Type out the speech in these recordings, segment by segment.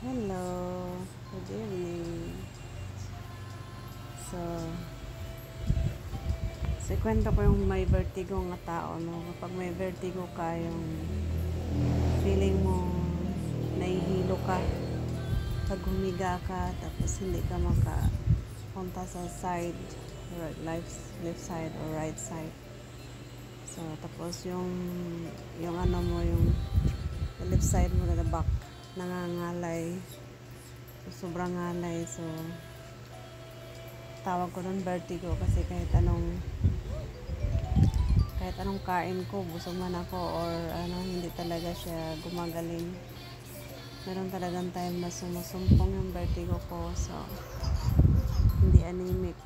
Hello, good evening. So, kwento ko yung may vertigo nga tao, no? Kapag may vertigo ka, yung feeling mo nahihilo ka. Pag humiga ka, tapos hindi ka makapunta sa side, left side or right side. So, tapos yung ano mo, yung left side mo na back, nangangalay. So, sobrang ngalay. So, tawag ko nun vertigo kasi kahit anong kain ko, busog man ako or hindi talaga siya gumagaling. Meron talagang time na sumusumpong yung vertigo ko. So, hindi anemic.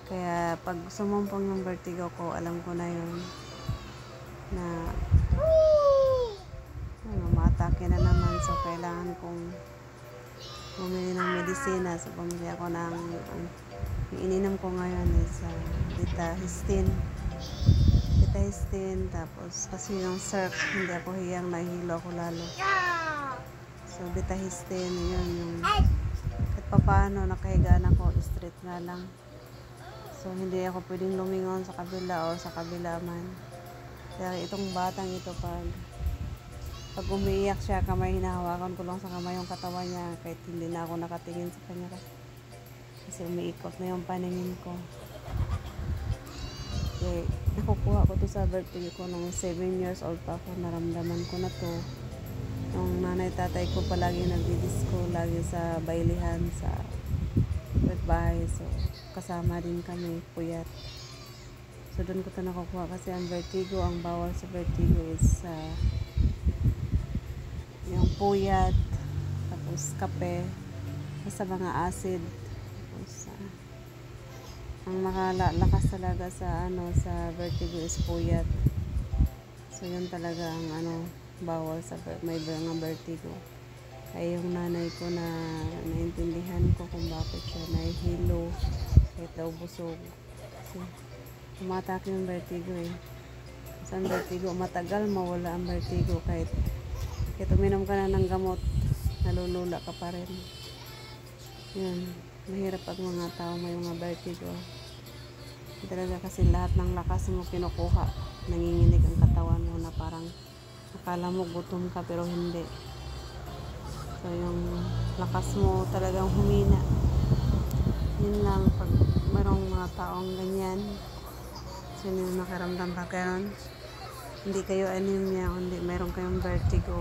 Kaya pag sumumpong yung vertigo ko, alam ko na yun na maatake na naman. So, kailangan kong bumili ng medisina. So, bumili ako ng yung ininom ko ngayon is Betahistine. Tapos kasi yung Circ, hindi ako hiyang, nahihilo ako lalo. So, Betahistine, yun yung kahit papaano nakahiga na ako, straight nga lang. So, hindi ako pwedeng lumingon sa kabila o sa kabila man. Kaya itong batang ito, pag umiiyak siya, kamay, hinahawakan ko lang sa kamay yung katawan niya kahit hindi na ako nakatingin sa kanya kasi umiikot na yung paningin ko. Okay, nakukuha ko to sa birthday ko nung 7 years old pa ako. Naramdaman ko na to nung nanay tatay ko palagi nagdi-disco lagi sa bailihan sa bahay. So kasama din kami, puyat. So doon ko to nakukuha kasi ang vertigo, ang bawal sa vertigo is yung puyat, tapos kape, sa mga acid. Tapos ang makalakas talaga sa sa vertigo is puyat. So yun talaga ang bawal sa may mga vertigo. Ay yung nanay ko na naintindihan ko kung bakit siya nahihilo kahit daw busog. Kasi tumatake yung vertigo eh. Sa vertigo, matagal mawala ang vertigo kahit uminom ka na ng gamot, nalulula ka pa rin. Yun, mahirap pag mga tao may mga vertigo. Talaga kasi lahat ng lakas mo kinukuha, nanginginig ang katawan mo na parang akala mo gutom ka pero hindi. So yung lakas mo talagang humina. Yun lang pag mayroong mga taong ganyan. Sino yung nakaramdam pa karon? Hindi kayo anemia, kundi mayroon kayong vertigo.